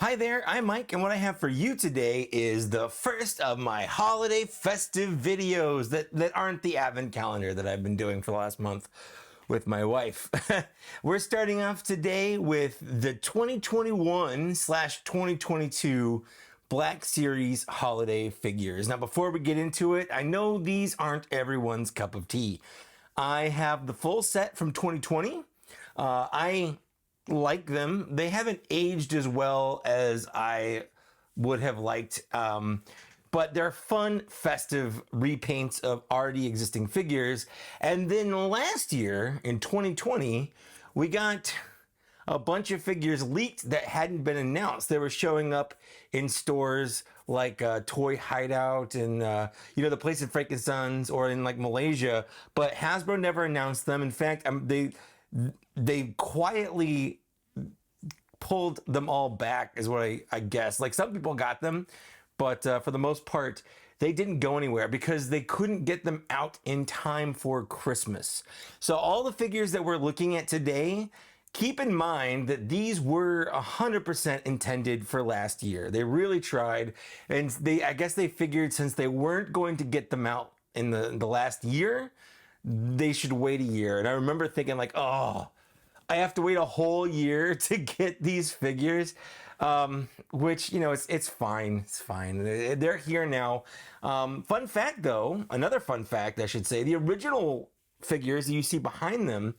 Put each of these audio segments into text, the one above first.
Hi there, I'm Mike, and what I have for you today is the first of my holiday festive videos that aren't the advent calendar that I've been doing for the last month with my wife. We're starting off today with the 2021/2022 Black Series holiday figures. Now, before we get into it, I know these aren't everyone's cup of tea. I have the full set from 2020. I like them. They haven't aged as well as I would have liked, but they're fun, festive repaints of already existing figures. And then last year, in 2020, we got a bunch of figures leaked that hadn't been announced. They were showing up in stores like Toy Hideout and the place in Frankenstein's, or in like Malaysia, but Hasbro never announced them. In fact, they quietly pulled them all back, is what I guess. Like, some people got them, but for the most part, they didn't go anywhere because they couldn't get them out in time for Christmas. So all the figures that we're looking at today, keep in mind that these were 100% intended for last year. They really tried, and I guess they figured since they weren't going to get them out in the last year, they should wait a year. And I remember thinking like, oh, I have to wait a whole year to get these figures, which, it's fine. It's fine. They're here now. Fun fact, though, another fun fact, I should say, the original figures that you see behind them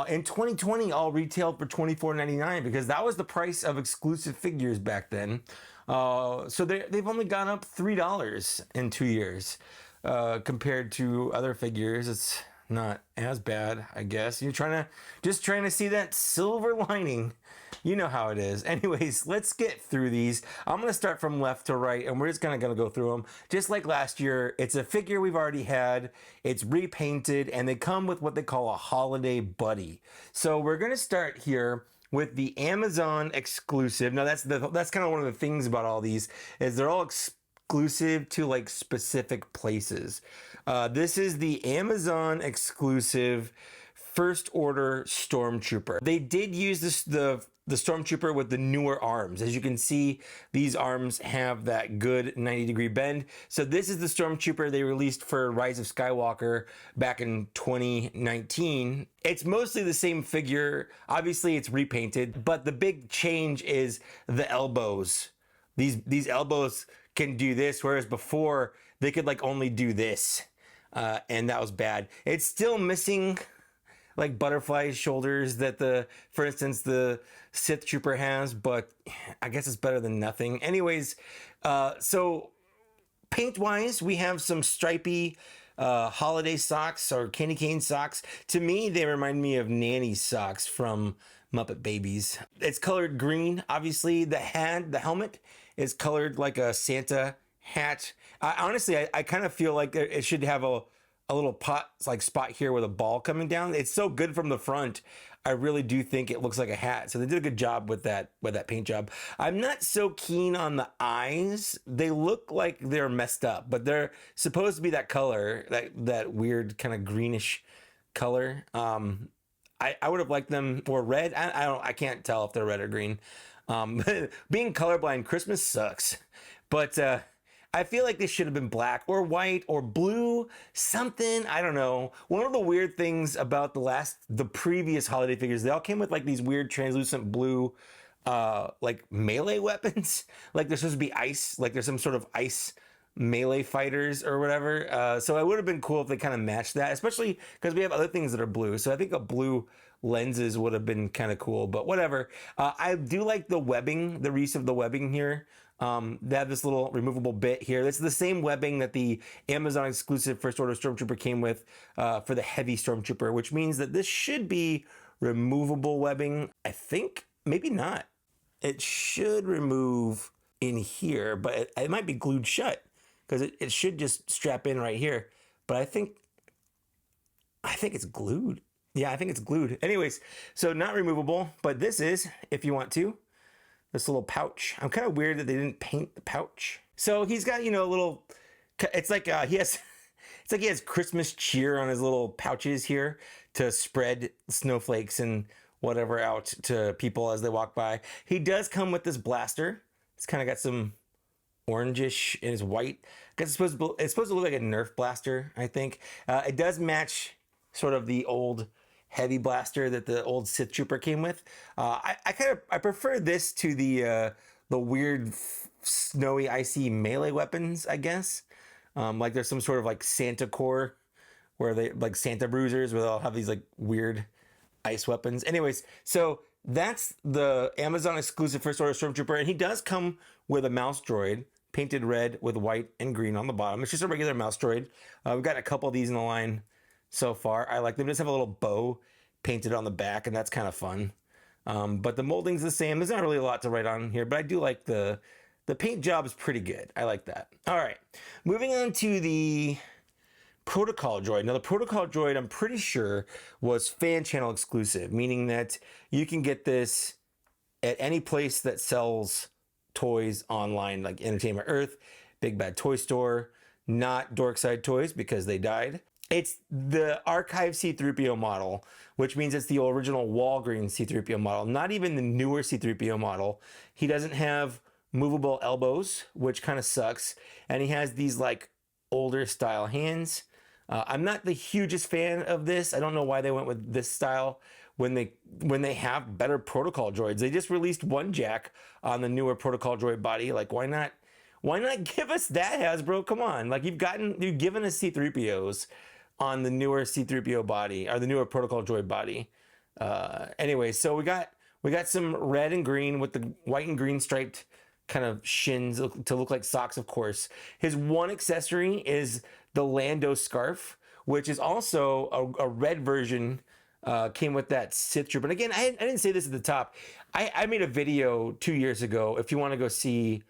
in 2020 all retailed for $24.99 because that was the price of exclusive figures back then. So they've only gone up $3 in 2 years compared to other figures. It's not as bad, I guess. You're just trying to see that silver lining. You know how it is. Anyways, let's get through these. I'm going to start from left to right, and we're just going to go through them. Just like last year, it's a figure we've already had. It's repainted, and they come with what they call a holiday buddy. So we're going to start here with the Amazon exclusive. Now, that's kind of one of the things about all these, is they're all exclusive to like specific places. This is the Amazon exclusive First Order Stormtrooper. They did use the Stormtrooper with the newer arms. As you can see, these arms have that good 90-degree bend. So this is the Stormtrooper they released for Rise of Skywalker back in 2019. It's mostly the same figure. Obviously, it's repainted, but the big change is the elbows. These elbows can do this, whereas before they could like only do this. And that was bad. It's still missing like butterfly shoulders that for instance, the Sith Trooper has, but I guess it's better than nothing. Anyways, so paint wise, we have some stripy holiday socks or candy cane socks. To me, they remind me of Nanny's socks from Muppet Babies. It's colored green. Obviously, the helmet is colored like a Santa hat. Honestly, I kind of feel like it should have a little spot here with a ball coming down. It's so good from the front. I really do think it looks like a hat. So they did a good job with that paint job. I'm not so keen on the eyes. They look like they're messed up, but they're supposed to be that color, that weird kind of greenish color. I would have liked them or red. I can't tell if they're red or green. Being colorblind, Christmas sucks. But I feel like they should have been black or white or blue, something. I don't know. One of the weird things about the previous holiday figures, they all came with like these weird translucent blue, like melee weapons. Like they're supposed to be ice, like there's some sort of ice melee fighters or whatever. So it would have been cool if they kind of matched that, especially because we have other things that are blue. So I think a blue lenses would have been kind of cool, but whatever. I do like the webbing, the use of the webbing here. They have this little removable bit here. This is the same webbing that the Amazon exclusive First Order Stormtrooper came with for the heavy Stormtrooper, which means that this should be removable webbing. I think, maybe not. It should remove in here, but it might be glued shut because it should just strap in right here. But I think it's glued. Yeah, I think it's glued. Anyways, so not removable, but this is, if you want to. This little pouch. I'm kind of weird that they didn't paint the pouch. So he's got, a little, it's like he has Christmas cheer on his little pouches here to spread snowflakes and whatever out to people as they walk by. He does come with this blaster. It's kind of got some orangish and it's white. It's supposed to look like a Nerf blaster, I think. It does match sort of the old heavy blaster that the old Sith Trooper came with. I prefer this to the weird snowy icy melee weapons, I guess. Like there's some sort of like Santa core where they like Santa bruisers where they'll have these like weird ice weapons. Anyways, so that's the Amazon exclusive First Order Stormtrooper, and he does come with a mouse droid painted red with white and green on the bottom. It's just a regular mouse droid. We've got a couple of these in the line so far. I like them. They just have a little bow painted on the back, and that's kind of fun. But the molding's the same. There's not really a lot to write on here, but I do like the paint job is pretty good. I like that. All right, moving on to the Protocol droid. Now the Protocol droid, I'm pretty sure, was fan channel exclusive, meaning that you can get this at any place that sells toys online, like Entertainment Earth, Big Bad Toy Store, not Dorkside Toys because they died. It's the archive C-3PO model, which means it's the original Walgreens C-3PO model, not even the newer C-3PO model. He doesn't have movable elbows, which kind of sucks, and he has these like older style hands. I'm not the hugest fan of this. I don't know why they went with this style when they have better Protocol droids. They just released one jack on the newer Protocol droid body. Like, why not give us that, Hasbro? Come on. Like, you've given us C-3POs on the newer C-3PO body, or the newer Protocol droid body. Anyway, so we got some red and green with the white and green striped kind of shins to look like socks, of course. His one accessory is the Lando scarf, which is also a red version. Came with that Sith Trooper. And again, I didn't say this at the top. I made a video 2 years ago. If you want to go see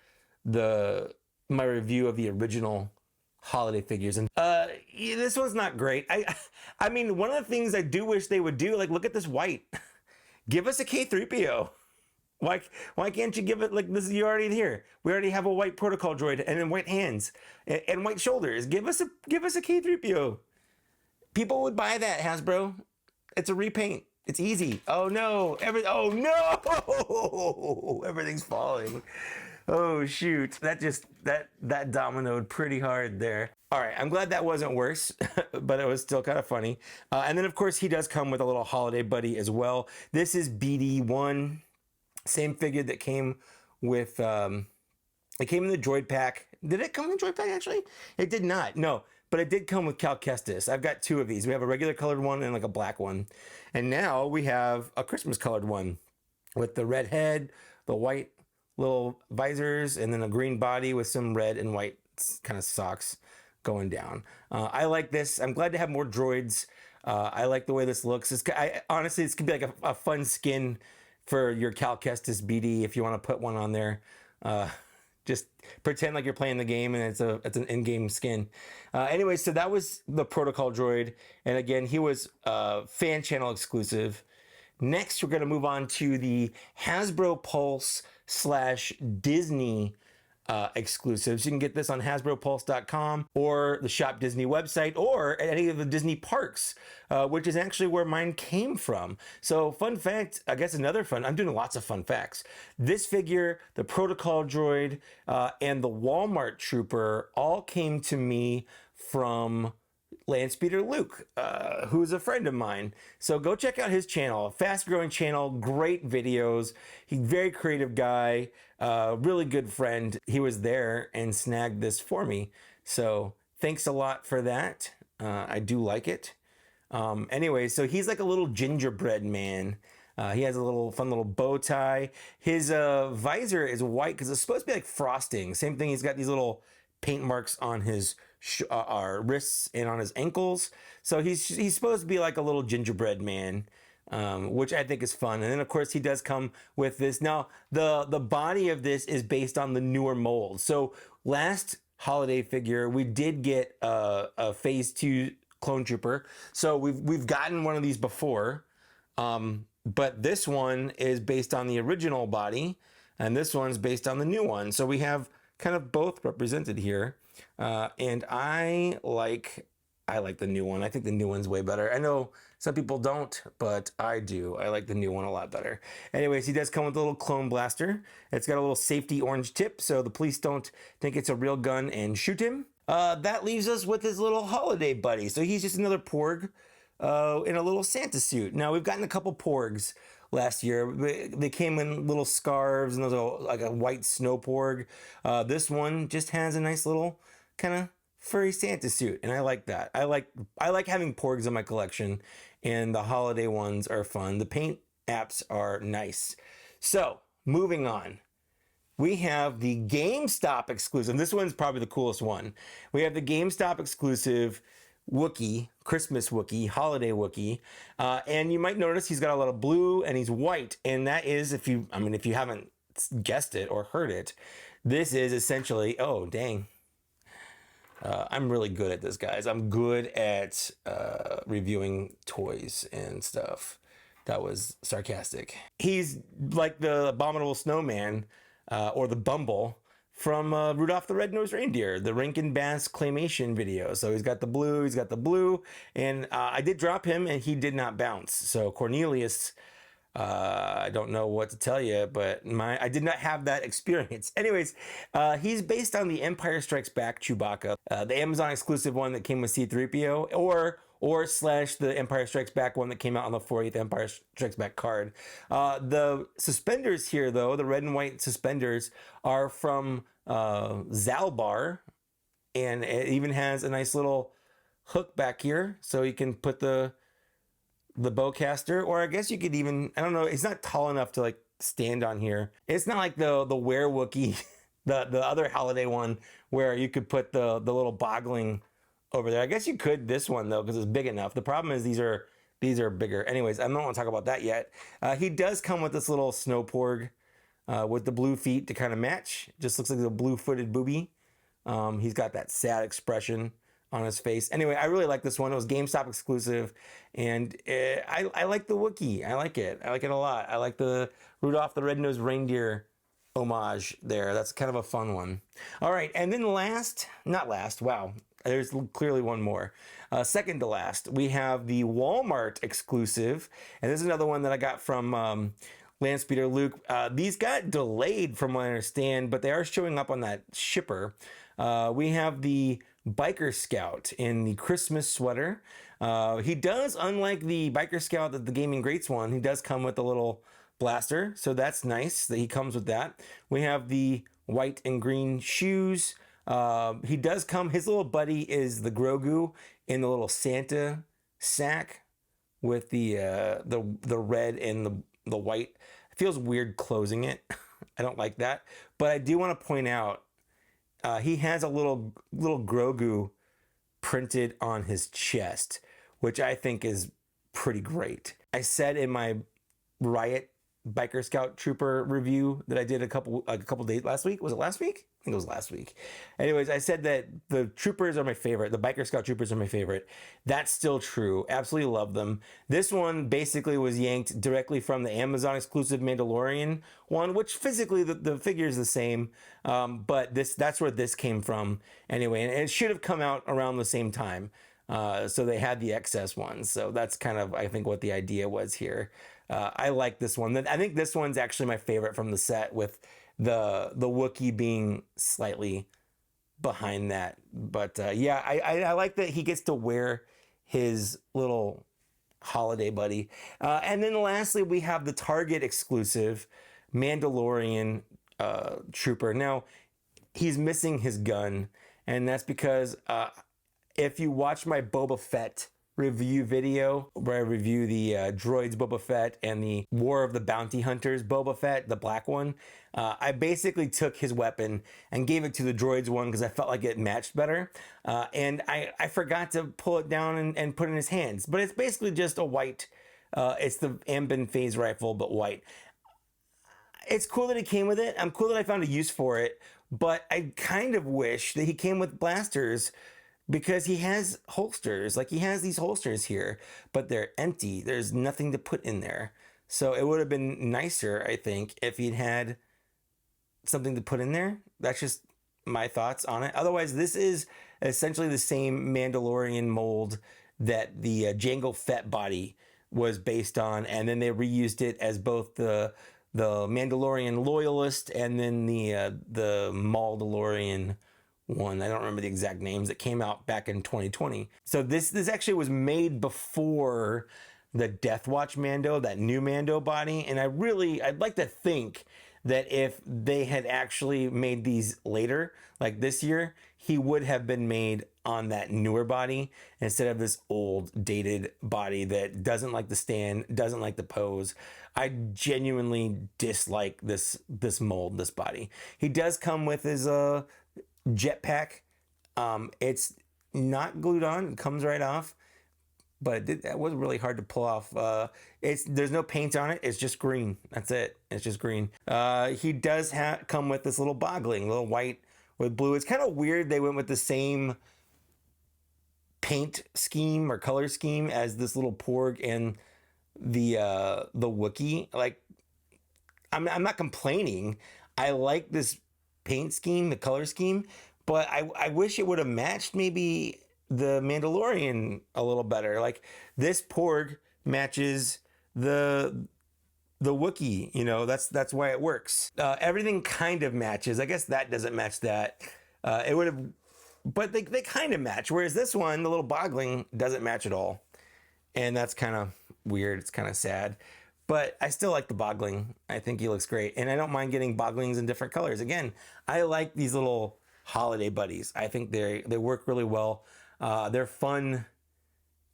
my review of the original holiday figures, and this one's not great. I mean, one of the things I do wish they would do, like, look at this white. Give us a K3PO. Why can't you give it like this? You already here. We already have a white Protocol droid and then white hands and white shoulders. Give us a K3PO. People would buy that, Hasbro. It's a repaint. It's easy. Oh no! Oh no! Everything's falling. Oh shoot! That dominoed pretty hard there. All right, I'm glad that wasn't worse, but it was still kind of funny. And then of course he does come with a little holiday buddy as well. This is BD1, same figure that came with. It came in the droid pack. Did it come in the droid pack actually? It did not. No. But it did come with Cal Kestis. I've got two of these. We have a regular colored one and like a black one. And now we have a Christmas colored one with the red head, the white little visors, and then a green body with some red and white kind of socks going down. I like this. I'm glad to have more droids. I like the way this looks. Honestly, this could be like a fun skin for your Cal Kestis BD if you want to put one on there. Just pretend like you're playing the game and it's an in-game skin. Anyway, so that was the Protocol droid. And again, he was fan channel exclusive. Next, we're going to move on to the Hasbro Pulse / Disney exclusives. You can get this on HasbroPulse.com or the Shop Disney website or at any of the Disney parks, which is actually where mine came from. So fun fact, I guess I'm doing lots of fun facts. This figure, the Protocol droid, and the Walmart Trooper all came to me from Landspeeder Luke, who's a friend of mine. So go check out his channel, fast growing channel, great videos. He's a very creative guy, really good friend. He was there and snagged this for me. So thanks a lot for that. I do like it. Anyway, so he's like a little gingerbread man. He has a fun little bow tie. His visor is white because it's supposed to be like frosting. Same thing, he's got these little paint marks on his wrists and on his ankles. So he's supposed to be like a little gingerbread man, which I think is fun. And then of course he does come with this. Now the body of this is based on the newer mold. So last holiday figure we did get a phase 2 clone trooper. So we've gotten one of these before, but this one is based on the original body and this one's based on the new one. So we have kind of both represented here. And I like I like the new one. I think the new one's way better. I know some people don't, but I do. I like the new one a lot better. Anyways, he does come with a little clone blaster. It's got a little safety orange tip, so the police don't think it's a real gun and shoot him. That leaves us with his little holiday buddy. So he's just another Porg in a little Santa suit. Now, we've gotten a couple Porgs last year. They came in little scarves, and those are like a white snow Porg. This one just has a nice little kind of furry Santa suit, and I like that. I like having Porgs in my collection, and the holiday ones are fun. The paint apps are nice. So, moving on. We have the GameStop exclusive. This one's probably the coolest one. We have the GameStop exclusive Wookiee, Christmas Wookiee, holiday Wookiee. And you might notice he's got a lot of blue and he's white. And that is, if you haven't guessed it or heard it, this is essentially, oh, dang. I'm really good at this, guys. I'm good at reviewing toys and stuff. That was sarcastic. He's like the Abominable Snowman, or the Bumble from Rudolph the Red-Nosed Reindeer, the Rankin Bass claymation video. So he's got the blue, and I did drop him and he did not bounce. So Cornelius, I don't know what to tell you, but I did not have that experience. Anyways, he's based on the Empire Strikes Back Chewbacca, the Amazon exclusive one that came with C-3PO, or slash the Empire Strikes Back one that came out on the 40th Empire Strikes Back card. The suspenders here, though, the red and white suspenders, are from Zalbar, and it even has a nice little hook back here, so you can put the bowcaster, or I guess you could even, I don't know, it's not tall enough to like stand on here. It's not like the Were Wookiee, the other holiday one, where you could put the little boggling over there. I guess you could this one though, because it's big enough. The problem is these are bigger. Anyways, I don't want to talk about that yet. He does come with this little snow Porg with the blue feet to kind of match. Just looks like a blue-footed booby. He's got that sad expression on his face. Anyway, I really like this one. It was GameStop exclusive, and I like the Wookiee. I like it. I like it a lot. I like the Rudolph the Red-Nosed Reindeer homage there. That's kind of a fun one. All right, and then not last, wow. There's clearly one more. Second to last, we have the Walmart exclusive, and this is another one that I got from Lance Peter Luke. These got delayed from what I understand, but they are showing up on that shipper. We have the Biker Scout in the Christmas sweater. He does, unlike the Biker Scout, the Gaming Greats one, he does come with a little blaster, so that's nice that he comes with that. We have the white and green shoes. He does come, his little buddy is the Grogu in the little Santa sack with the red and the white. It feels weird closing it. I don't like that, but I do want to point out he has a little Grogu printed on his chest, which I think is pretty great. I said in my Riot Biker Scout Trooper review that I did a couple days last week. Was it last week? I think it was last week. Anyways, I said that the troopers are my favorite. The Biker Scout troopers are my favorite. That's still true. Absolutely love them. This one basically was yanked directly from the Amazon exclusive Mandalorian one, which physically the figure is the same, but that's where this came from anyway. And it should have come out around the same time. So they had the excess ones. So that's kind of, I think, what the idea was here. I like this one. I think this one's actually my favorite from the set, with the Wookiee being slightly behind that. But yeah, I like that he gets to wear his little holiday buddy. And then lastly, we have the Target exclusive Mandalorian trooper. Now, he's missing his gun, and that's because if you watch my Boba Fett review video where I review the droids Boba Fett and the War of the Bounty Hunters Boba Fett, the black one, I basically took his weapon and gave it to the droids one because I felt like it matched better, and I forgot to pull it down and put it in his hands. But it's basically just a white, it's the Ambin phase rifle but white. It's cool that he came with it. I'm cool that I found a use for it, but I kind of wish that he came with blasters, because he has holsters. Like, he has these holsters here, but they're empty. There's nothing to put in there. So it would have been nicer, I think, if he'd had something to put in there. That's just my thoughts on it. Otherwise, this is essentially the same Mandalorian mold that the Jango Fett body was based on, and then they reused it as both the Mandalorian loyalist and then the Maldalorian one. I don't remember the exact names, that came out back in 2020. So this actually was made before the Death Watch Mando, that new Mando body. And I'd like to think that if they had actually made these later, like this year, he would have been made on that newer body instead of this old dated body that doesn't like the stand, doesn't like the pose. I genuinely dislike this mold, this body. He does come with his jetpack. It's not glued on, it comes right off, but that was really hard to pull off. There's no paint on it, it's just green. That's it, it's just green. He does come with this little boggling, little white with blue. It's kind of weird they went with the same paint scheme or color scheme as this little Porg and the Wookiee. Like, I'm not complaining. I like this paint scheme, the color scheme, but I wish it would have matched maybe the Mandalorian a little better. Like, this Porg matches the Wookiee, you know, that's why it works. Everything kind of matches. I guess that doesn't match that. It would have, but they kind of match. Whereas this one, the little boggling, doesn't match at all. And that's kind of weird. It's kind of sad. But I still like the boggling. I think he looks great. And I don't mind getting bogglings in different colors. Again, I like these little holiday buddies. I think they work really well. They're fun,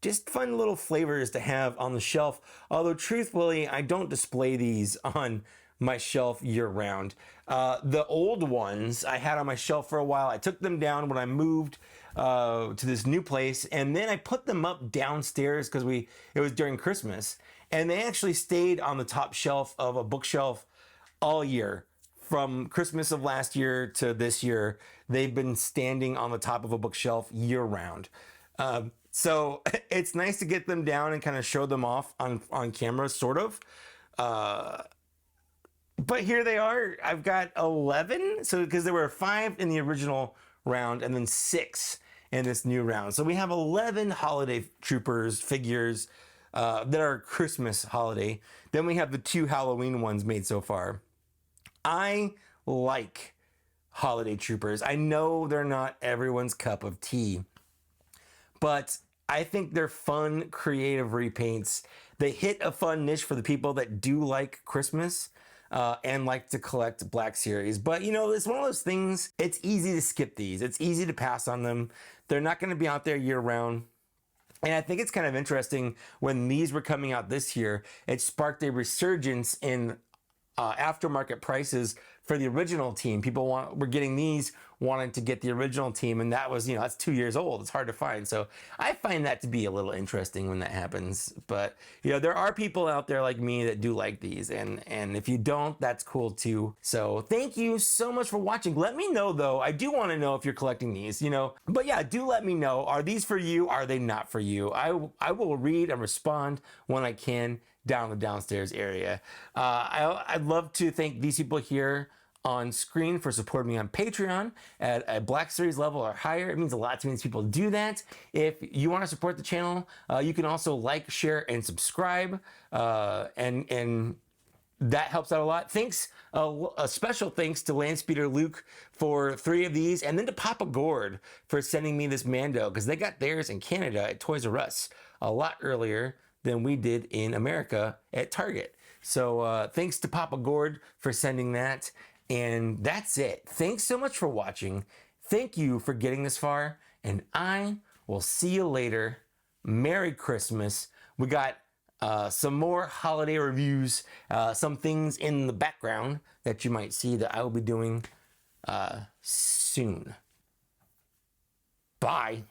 just fun little flavors to have on the shelf. Although truthfully, I don't display these on my shelf year round. The old ones I had on my shelf for a while. I took them down when I moved to this new place, and then I put them up downstairs because it was during Christmas, and they actually stayed on the top shelf of a bookshelf all year. From Christmas of last year to this year, they've been standing on the top of a bookshelf year round. So it's nice to get them down and kind of show them off on camera, sort of. But here they are. I've got 11. So because there were 5 in the original round and then 6 in this new round. So we have 11 holiday troopers figures that are Christmas holiday. Then we have the 2 Halloween ones made so far. I like holiday troopers. I know they're not everyone's cup of tea, but I think they're fun, creative repaints. They hit a fun niche for the people that do like Christmas and like to collect Black Series. But you know, it's one of those things, it's easy to skip these. It's easy to pass on them. They're not going to be out there year round. And I think it's kind of interesting, when these were coming out this year, it sparked a resurgence in aftermarket prices for the original team. People were getting these, wanting to get the original team, and that was, that's 2 years old. It's hard to find. So I find that to be a little interesting when that happens. But there are people out there like me that do like these, and if you don't, that's cool too. So thank you so much for watching. Let me know though. I do want to know if you're collecting these, But yeah, do let me know. Are these for you? Are they not for you? I will read and respond when I can down the downstairs area. I'd love to thank these people here on screen for supporting me on Patreon at a Black Series level or higher. It means a lot to me when people do that. If you want to support the channel, you can also like, share, and subscribe, and that helps out a lot. Thanks, a special thanks to Landspeeder Luke for 3 of these, and then to Papa Gord for sending me this Mando, because they got theirs in Canada at Toys R Us a lot earlier than we did in America at Target. So thanks to Papa Gord for sending that. And that's it. Thanks so much for watching. Thank you for getting this far, and I will see you later. Merry Christmas. We got some more holiday reviews, some things in the background that you might see that I will be doing soon. Bye.